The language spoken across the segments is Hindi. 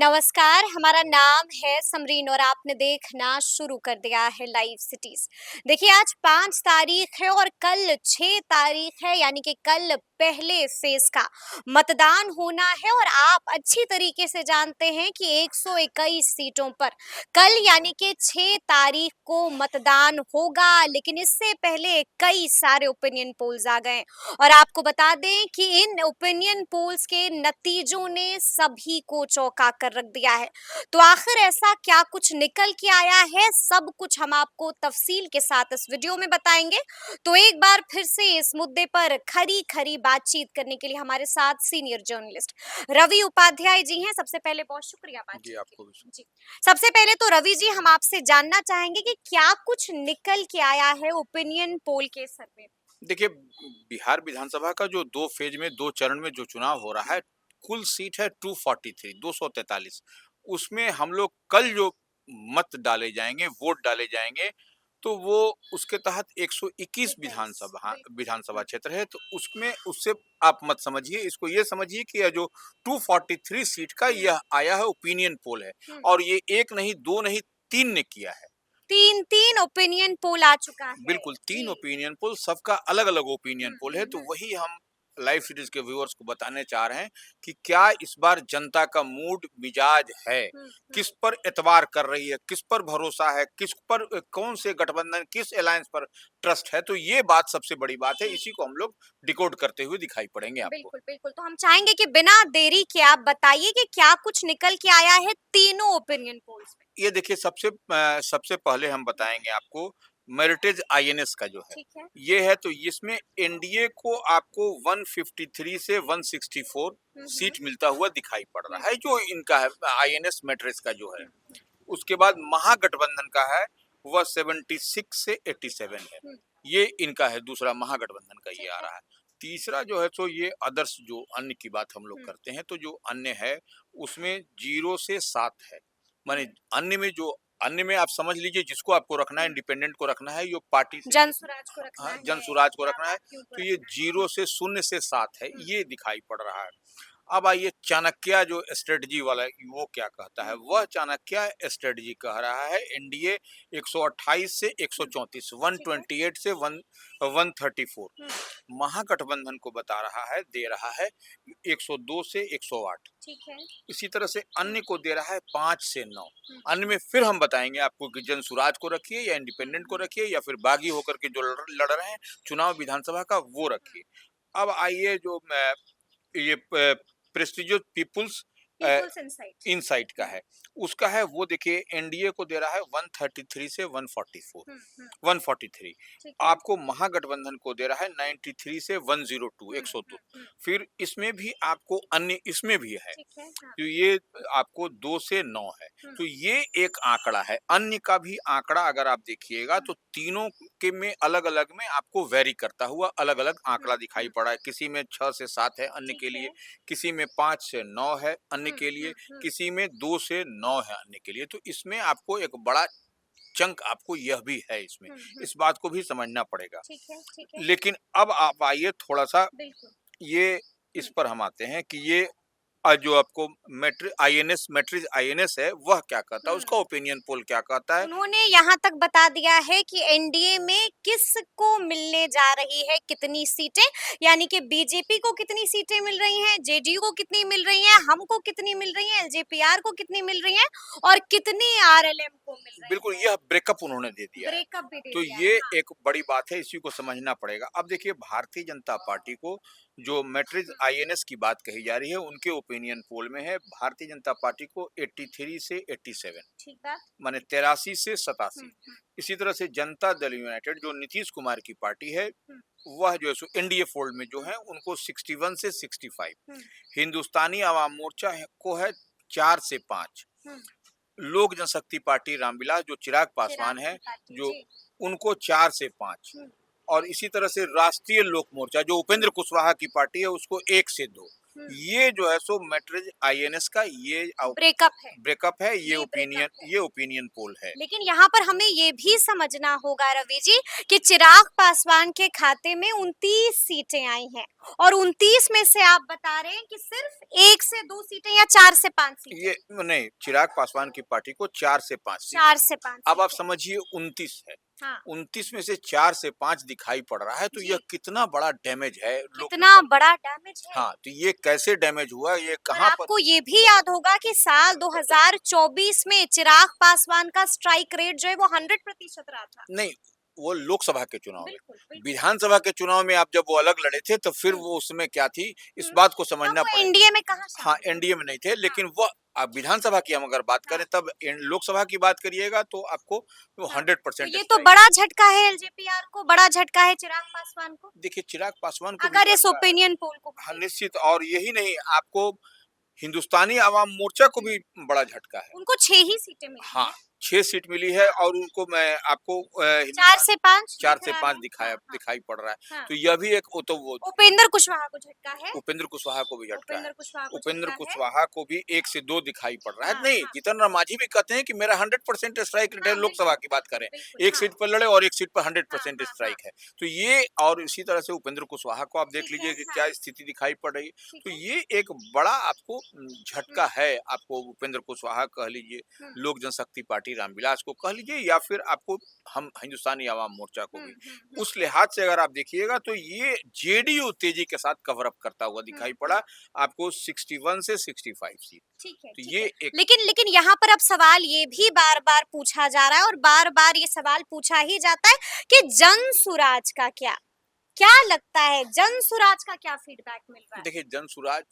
नमस्कार, हमारा नाम है समरीन और आपने देखना शुरू कर दिया है लाइव सिटीज। देखिए आज 5 तारीख है और कल 6 तारीख है, यानी कि कल पहले फेज का मतदान होना है। और आप अच्छी तरीके से जानते हैं कि 121 सीटों पर कल यानी कि 6 तारीख को मतदान होगा। लेकिन इससे पहले कई सारे ओपिनियन पोल्स आ गए और आपको बता दें कि इन ओपिनियन पोल्स के नतीजों ने सभी को चौंका कर रख दिया है। तो आखिर ऐसा क्या कुछ निकल के आया है, सब कुछ हम आपको तफसील के साथ इस वीडियो में बताएंगे। तो एक बार फिर से इस मुद्दे पर खरी खरी बातचीत करने के लिए हमारे साथ सीनियर जर्नलिस्ट रवि उपाध्याय जी हैं। सबसे पहले बहुत शुक्रिया जी, बातचीत के आपको भी लिए। जी, सबसे पहले तो रवि जी हम आपसे जानना चाहेंगे कि क्या कुछ निकल के आया है ओपिनियन पोल के सर्वे में। देखिए, बिहार विधानसभा का जो 2 फेज में 2 चरण में जो चुनाव हो रहा है, कुल सीट है 243 उसमें हम लोग कल जो मत डाले जाएँगे, वोट डाले जाएँगे, तो वो उसके तहत 121 विधानसभा क्षेत्र है, तो उसमें उससे आप मत समझिए, इसको ये समझिए कि यह जो 243 सीट का यह आया है ओपिनियन पोल है और ये 1 नहीं, 2 नहीं, 3 ने किया है। तीन तीन ओपिनियन पोल आ चुका है बिल्कुल, 3 जी। ओपिनियन पोल, सबका अलग-अलग ओपिनियन हम्म, पोल है, हम्म, तो हम्म, वही हम लाइव सीरीज़ के व्यूअर्स को बताने चाह रहे हैं कि क्या इस बार जनता का मूड मिजाज है, हम्म, किस पर एतबार कर रही है, किस पर भरोसा है, किस पर कौन से गठबंधन, किस अलायंस पर ट्रस्ट है, तो ये बात सबसे बड़ी बात है, हम्म, इसी को हम लोग डिकोड करते हुए दिखाई पड़ेंगे आपको। बिल्कुल बिल्कुल। तो हम चाहेंगे कि बिना देरी के आप बताइए कि क्या कुछ निकल के आया है तीनों ओपिनियन पोल्स में। ये देखिए सबसे पहले हम बताएँगे आपको मेरिटेज आईएनएस का जो है, ठीक है। ये है तो इसमें एनडीए को आपको 153 से 164 सीट मिलता हुआ दिखाई पड़ हम्म, रहा है, जो इनका है आईएनएस मैट्रिक्स का जो है। हम्म, उसके बाद महागठबंधन का है, वह 76 से 87 है। हम्म, ये इनका है दूसरा महागठबंधन का ये ठीक आ है। रहा है। तीसरा जो है सो ये अदर्स जो अन्य की बात हम लोग हम्म, करते हैं, तो जो अन्य है उसमें 0 से 7 है। माने अन्य में आप समझ लीजिए जिसको आपको रखना है, हम्म, इंडिपेंडेंट को रखना है, यो पार्टी से जन स्वराज को रखना हाँ, है जनसुराज को या रखना है, बाकियों को तो ये रखना है। 0 से 0 से 7 है, हम्म, ये दिखाई पड़ रहा है। अब आइए चाणक्य जो स्ट्रेटजी वाला है, वो क्या कहता है? हम्म, वह चाणक्य स्ट्रेटजी कह रहा है एनडीए 128 से 134, ठीक है। 128 से 134। हम्म, महागठबंधन को बता रहा है, दे रहा है 102 से 108। ठीक है। इसी तरह से अन्य को दे रहा है 5 से 9। हम्म, अन्य में फिर हम बताएंगे आपको कि जनसुराज को रखिए या इंडिपेंडेंट को हम्म, रखिए या फिर बागी होकर के जो लड़ रहे हैं चुनाव विधानसभा का, वो रखिए। अब आइए जो ये prestigious people's people's insight. Insight का है, उसका है वो देखिए एनडीए को दे रहा है 133 से 144, हम्म, हम्म, 143। ठीक है। आपको महागठबंधन को दे रहा है 93 से 102, 102। फिर इसमें भी आपको अन्य इसमें भी है, ठीक है। हाँ। तो ये आपको 2 से 9 है। हम्म, तो ये एक आंकड़ा है। अन्य का भी आंकड़ा अगर आप देखिएगा तो तीनों के में अलग-अलग में आपको वेरी करता हुआ अलग-अलग आंकड़ा दिखाई पड़ा है। किसी में 6 से 7 है अन्य ठीक के है। लिए, किसी में 5 से 9 है अन्य हम्म, के लिए, हम्म, हम्म, किसी में 2 से 9 है अन्य के लिए। तो इसमें आपको एक बड़ा चंक आपको यह भी है इसमें। हम्म, इस बात को भी समझना पड़ेगा। ठीक है। ठीक है। लेकिन अब आप आइए थोड़ा-सा बिल्कुल। ये इस हम्म, पर हम आते हैं कि ये जो आपको मैट्रिक्स आईएनएस है, वह क्या कहता है, हम्म। उसका ओपिनियन पोल क्या कहता है। उन्होंने यहाँ तक बता दिया है कि एनडीए में किसको मिलने जा रही है कितनी सीटें, यानी कि बीजेपी को कितनी सीटें मिल रही हैं, जेडीयू को कितनी मिल रही हैं, हमको कितनी मिल रही हैं, एलजेपीआर को कितनी मिल रही हैं और कितनी आरएलएम को मिल बिल्कुल, रही है। यह ब्रेकअप उन्होंने दे दिया है। ब्रेकअप भी दे तो दिया है। ये हाँ। एक बड़ी बात है, इसी को समझना पड़ेगा। अब देखिए भारतीय जनता पार्टी को जो मैट्रिक्स आईएनएस की बात कही जा रही है, उनके ओपिनियन पोल में है भारतीय जनता पार्टी को 83 से 87, ठीक बात। माने 83 से हम्म, 87। हम्म, इसी तरह से जनता दल यूनाइटेड जो नीतीश कुमार की पार्टी है, हम्म, वह जो है सो एनडीए फोल्ड में जो है उनको 61 से 65। हम्म, हिंदुस्तानी आवाम मोर्चा को है 4 से 5। हम्म, लोक जनशक्ति पार्टी रामविलास जो चिराग चिराग पासवान है, की पार्टी जो जी। उनको 4 से 5। और इसी तरह से राष्ट्रीय लोक मोर्चा जो उपेंद्र कुशवाहा की पार्टी है, उसको 1 से 2। ये जो है सो मैट्रिज आईएनएस का ये ब्रेकअप है। ब्रेकअप है, ये ब्रेकअप है। ये ओपिनियन पोल है। लेकिन यहाँ पर हमें ये भी समझना होगा रवि जी कि चिराग पासवान के खाते में 29 सीटें आई हैं और 29 में से आप बता रहे हैं कि सिर्फ 1 से 2 सीटें या 4 से 5 सीटें। ये नहीं, चिराग पासवान की पार्टी को 4 से 5 सीट। 4 से 5 अब आप सीटें। समझिए 29 है। हाँ। 29 में से 4 से 5 दिखाई पड़ रहा है, तो जी। यह कितना बड़ा डैमेज है कितना बड़ा डैमेज है। हाँ, तो ये कैसे डैमेज हुआ, ये और कहाँ पर आपको ये भी याद होगा कि साल 2024 में चिराग पासवान का स्ट्राइक रेट जो है वो 100% रहा था। नहीं, वो लोकसभा के चुनाव में। बिल्कुल, बिल्कुल। विधानसभा के चुनाव में आप जब वो अलग लड़े थे, तो फिर वो उसमें क्या थी, इस बात को तब समझना वो पड़ेगा। एनडीए में कहाँ हाँ, शामिल थे? एनडीए में नहीं थे, लेकिन वो विधानसभा की हम अगर बात करें, तब लोकसभा की बात करिएगा तो आपको वो हाँ, 100% तो ये तो स्ट्राइक। बड़ा झटका है एलजेपीआर को, बड़ा झटका है चिराग पासवान को, देखिए, चिराग पासवान को भी अगर इस झटका है। ओपिनियन पोल को हाँ, हम निश्चित, और यही नहीं, आपको हिंदुस्तानी आवाम मोर्चा को भी बड़ा झटका है। उनको 6 ही सीटें मिली हाँ, हैं। 6 सीट मिली है और उनको मैं आपको 4 से 5 4 दिख से रहा 5 है। दिखाया हाँ, हाँ, दिखाई पड़ रहा है। हाँ। तो यह भी एक वो तो वो उपेंद्र कुशवाहा को झटका है। उपेंद्र कुशवाहा को भी झटका है। उपेंद्र कुशवाहा को उपेंद्र झटका है। कुशवाहा को भी 1 से 2 दिखाई पड़ रहा है। हाँ, नहीं, हाँ। जीतन राम मांझी भी कहते हैं कि मेरा 100% स्ट्राइक रेट है, हाँ, लोकसभा बिल्कुल, की बात बिल्कुल, करें। बिल्कुल, 1 हाँ। सीट पर लड़े और 1 सीट पर हाँ, 100% हाँ, हाँ। स्ट्राइक है। तो ये और इसी तरह से उपेंद्र कुशवाहा को आप देख ठीक है, लीजिए कि हाँ। क्या स्थिति दिखाई पड़ रही है। ठीक तो है। ये एक बड़ा आपको झटका हुँ, है, आपको उपेंद्र कुशवाहा कह लीजिए, हुँ, लोक जनशक्ति पार्टी रामविलास को कह लीजिए, या फिर आपको हम हिंदुस्तानी आवाम मोर्चा को हुँ, भी। हुँ, हुँ, उस लिहाज से अगर आप देखिएगा तो ये जेडीयू तेजी के साथ कवर अप करता हुआ हुँ, दिखाई हुँ। पड़ा, आपको 61 से 65 सीट। ठीक है, तो ठीक ये है। एक लेकिन यहाँ पर अब सवाल ये भी बार-बार पूछा जा रहा है और बार-बार ये सवाल पूछा ही जाता है कि जन सुराज का क्या? क्या लगता है जन सुराज का क्या फीडबैक मिल रहा है? देखिए, जनसुराज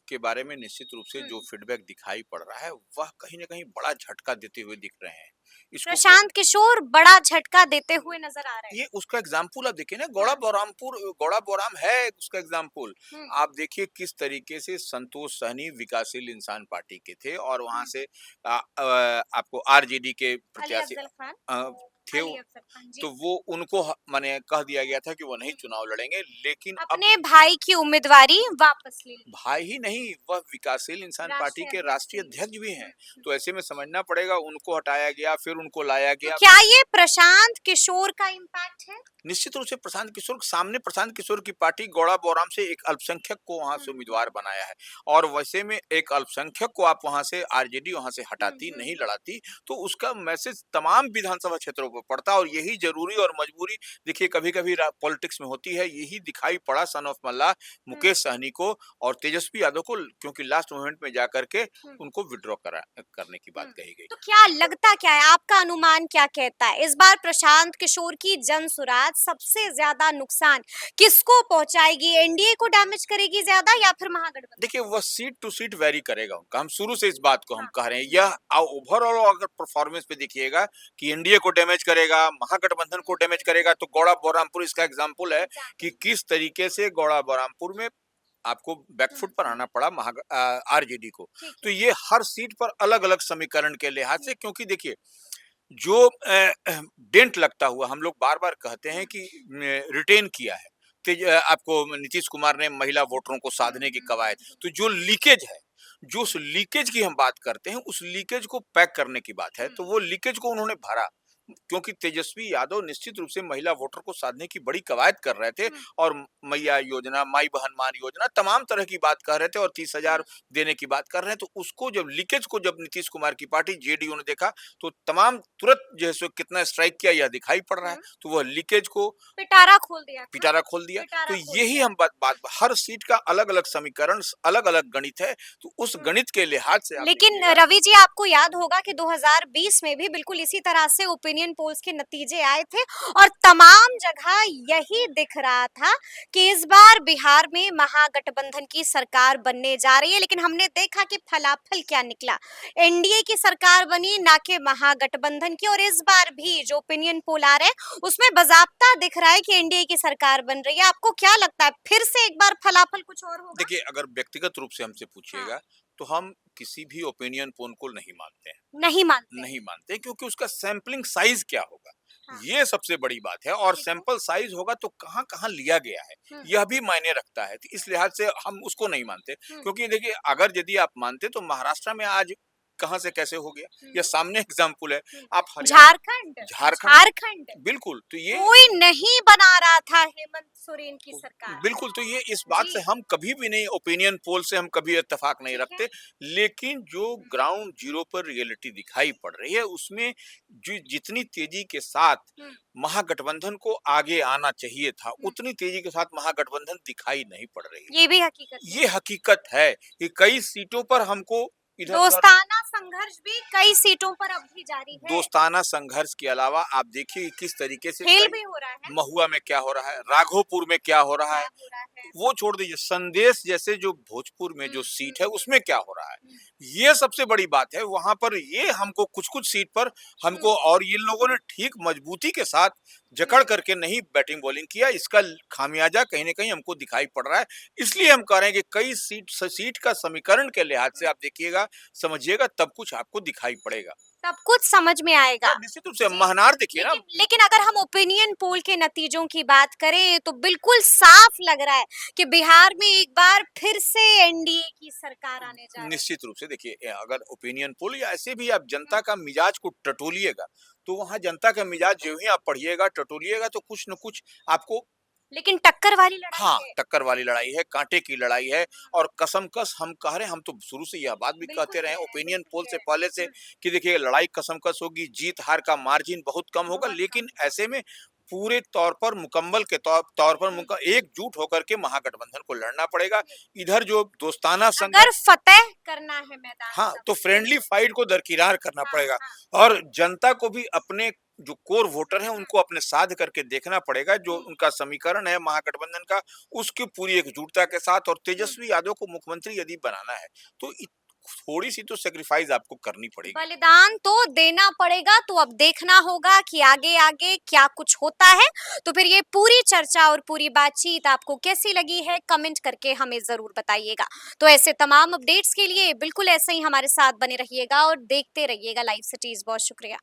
के बारे में निश्चित रूप से हुँ। जो फीडबैक दिखाई पड़ रहा है, वह कहीं न कहीं बड़ा झटका देते हुए दिख रहे हैं। इसको क प्रशांत किशोर बड़ा झटका देते हुए नजर आ रहे हैं। ये उसका एग्जाम्पल आप देखिए ना, हाँ। गौड़ा बौराम है उसका एग्जाम्पल। हुँ, आप देखिए किस तरीके से संतोष सहनी विकासशील इंसान पार्टी के थे और वहां हुँ। से आपको आरजेडी के अली प्रत्याशी अफ़ज़ल खान। थे अली अफ़ज़ल खान तो जी। वो उनको माने कह दिया गया था कि वो नहीं चुनाव लड़ेंगे, लेकिन अब अपने भाई की उम्मीदवारी वापस ले ली। भाई ही नहीं, वह विकासशील इंसान पार्टी राष्ट्रीय के अध्यक्ष राष्ट्रीय भी हैं। अध्यक्ष भी हैं। हुँ। तो ऐसे में समझना पड़ेगा, उनको हटाया गया, फिर उनको लाया तो गया। क्या ये प्रशांत किशोर का इम्पैक्ट है? निश्चित रूप से प्रशांत किशोर के सामने, प्रशांत किशोर की पार्टी गौड़ा बौराम से एक अल्पसंख्यक को वहां से उम्मीदवार बनाया है, और वैसे में एक अल्पसंख्यक को आप वहां से आरजेडी वहां से हटाती, नहीं लड़ाती, तो उसका मैसेज तमाम विधानसभा क्षेत्रों पर पड़ता। और यही जरूरी और मजबूरी देखिए कभी कभी पॉलिटिक्स में होती है। यही दिखाई पड़ा सन ऑफ मल्ला हुँ, मुकेश सहनी को और तेजस्वी यादव को, क्योंकि लास्ट मोमेंट में जाकर के हुँ, उनको विड्रॉ करने की बात हुँ। कही गई। तो क्या लगता क्या है, आपका अनुमान क्या कहता है? इस बार प्रशांत किशोर की जनसुराज सबसे ज्यादा नुकसान किसको पहुंचाएगी? एनडीए को डैमेज करेगी ज्यादा या फिर महागठबंधन देखिए, को? वह सीट टू सीट वेरी करेगा उनका। हम शुरू से इस बात को हम हाँ। कह रहे हैं। यह ओवरऑल अगर परफॉर्मेंस पे देखिएगा कि एनडीए को डैमेज करेगा, महागठबंधन को डैमेज करेगा, तो गौड़ा बौरामपुर इसका एग्जाम्पल है कि एग्जैक्टली। किस तरीके से गौड़ा बौरामपुर में आपको हुँ, बैकफुट पर आना पड़ा आरजेडी को। ठीक तो है। ये हर सीट पर अलग अलग समीकरण के लिहाज हुँ, से, क्योंकि देखिए जो डेंट लगता हुआ हम लोग बार बार कहते हैं हुँ, कि रिटेन किया है, आपको नीतीश कुमार ने महिला वोटरों को हुँ, साधने की हुँ, कवायद। हुँ, तो जो लीकेज है, जो उस लीकेज की हम बात करते हैं, उस लीकेज को पैक करने की बात है। हुँ, तो वो लीकेज को उन्होंने भरा, क्योंकि तेजस्वी यादव निश्चित रूप से महिला वोटर को साधने की बड़ी कवायद कर रहे थे, हुँ, और मैया योजना, माई बहन मान योजना, तमाम तरह की बात कर रहे थे, और 30,000 हुँ, देने की बात कर रहे हैं। तो उसको जब लीकेज को जब नीतीश कुमार की पार्टी जेडीयू ने देखा, तो तमाम तुरंत जो है सो कितना स्ट्राइक किया यह दिखाई पड़ रहा है। हुँ। तो वह लीकेज को पिटारा खोल दिया था। पिटारा खोल दिया। तो पिटारा खोल यही दिया। हम बात हर सीट का अलग अलग समीकरण, अलग अलग गणित है। तो उस हुँ। गणित के लिहाज से आप लेकिन देखिएगा। रवि जी आपको याद होगा कि 2020 में भी बिल्कुल इसी तरह से ओपिनियन पोल्स के नतीजे आए थे और तमाम जगह यही दिख रहा था कि इस बार बिहार में महागठबंधन की सरकार बनने जा रही है, लेकिन हमने देखा कि फलाफल क्या निकला। एनडीए की सरकार बनी, ना कि महागठबंधन की। और इस बार भी जो ओपिनियन पोल आ रहे हैं उसमें बाजाबता दिख रहा है कि एनडीए की सरकार बन रही है। आपको क्या लगता है फिर से एक बार फलाफल कुछ और होगा? देखिए, अगर व्यक्तिगत रूप से हमसे हाँ। पूछिएगा, तो हम किसी भी ओपिनियन पोल को नहीं मानते हैं। नहीं मानते। नहीं मानते क्योंकि उसका सैंपलिंग साइज क्या होगा, हाँ। ये सबसे बड़ी बात है। और ठीक है। सैंपल साइज होगा तो कहाँ कहाँ लिया गया है, हम्म। यह भी मायने रखता है। तो इस लिहाज से हम उसको नहीं मानते। क्योंकि देखिए, अगर यदि आप मानते तो महाराष्ट्र में आज कहाँ से कैसे हो गया, हम्म। यह सामने एग्जाम्पल है। आप हरियाणा, झारखंड, झारखंड, झारखंड बिल्कुल। तो ये कोई नहीं बना रहा था हेमंत सोरेन की सरकार। बिल्कुल, तो ये इस बात से जी। हम कभी भी नहीं, ओपिनियन पोल से हम कभी इत्तेफाक नहीं ठीक है। रखते। लेकिन जो ग्राउंड जीरो पर रियलिटी दिखाई पड़ रही है, उसमें जो जितनी तेजी के साथ महागठबंधन को आगे आना चाहिए था, उतनी तेजी के साथ महागठबंधन दिखाई नहीं पड़ रही है। ये भी हकीकत है। ये हकीकत है कि कई सीटों पर हमको इधर उधर दोस्ताना संघर्ष भी कई सीटों पर अब भी जारी है। दोस्ताना संघर्ष के अलावा आप देखिए कि किस तरीके से खेल भी हो रहा है। महुआ में क्या हो रहा है, राघोपुर में क्या हो रहा है, क्या हो रहा है। वो छोड़ दीजिए, संदेश जैसे जो भोजपुर में जो सीट है उसमें क्या हो रहा है, ये सबसे बड़ी बात है। वहां पर ये हमको कुछ कुछ सीट पर हमको, और ये लोगों ने ठीक मजबूती के साथ जकड़ करके नहीं बैटिंग बॉलिंग किया, इसका खामियाजा कहीं ना कहीं हमको दिखाई पड़ रहा है। इसलिए हम कह रहे हैं कि कई सीट का समीकरण के लिहाज से आप देखिएगा, समझिएगा, तब कुछ आपको दिखाई पड़ेगा। सब कुछ समझ में आएगा। और निश्चित रूप से जी। महनार देखिए ना। लेकिन अगर हम ओपिनियन पोल के नतीजों की बात करें तो बिल्कुल साफ लग रहा है कि बिहार में एक बार फिर से एनडीए की सरकार आने जा रही है। निश्चित रूप से देखिए, अगर ओपिनियन पोल या ऐसे भी आप जनता का मिजाज को टटोलिएगा, तो वहां जनता का मिजाज जो ही आप पढ़िएगा, टटोलिएगा, तो कुछ न कुछ आपको, लेकिन टक्कर वाली लड़ाई हाँ, है। टक्कर वाली लड़ाई है, कांटे की लड़ाई है। और कसमकस हम कह रहे हैं, हम तो शुरू से यह बात भी बिल्कुल कहते रहे हैं है, ओपिनियन बिल्कुल पोल से है। पहले से, कि देखिए लड़ाई कसमकस होगी, जीत हार का मार्जिन बहुत कम होगा। बहुत लेकिन ऐसे में पूरे तौर पर मुकम्मल के तौर पर एकजुट होकर के महागठबंधन को लड़ना पड़ेगा। इधर जो दोस्ताना अगर संघर्ष, फतेह करना है मैदान हाँ, सब। तो फ्रेंडली फाइट को दरकिनार करना हाँ, पड़ेगा। हाँ। और जनता को भी अपने जो कोर वोटर हैं उनको अपने साथ करके देखना पड़ेगा। जो उनका समीकरण है महागठबंधन का, उसकी पूरी एकजुटता के साथ, और तेजस्वी यादव को मुख्यमंत्री यदि बनाना है तो थोड़ी सी तो सेक्रीफाइस आपको करनी पड़ेगी। बलिदान तो देना पड़ेगा। तो अब देखना होगा कि आगे आगे क्या कुछ होता है। तो फिर ये पूरी चर्चा और पूरी बातचीत आपको कैसी लगी है, कमेंट करके हमें जरूर बताइएगा। तो ऐसे तमाम अपडेट्स के लिए बिल्कुल ऐसे ही हमारे साथ बने रहिएगा और देखते रहिएगा लाइव सिटीज। बहुत शुक्रिया।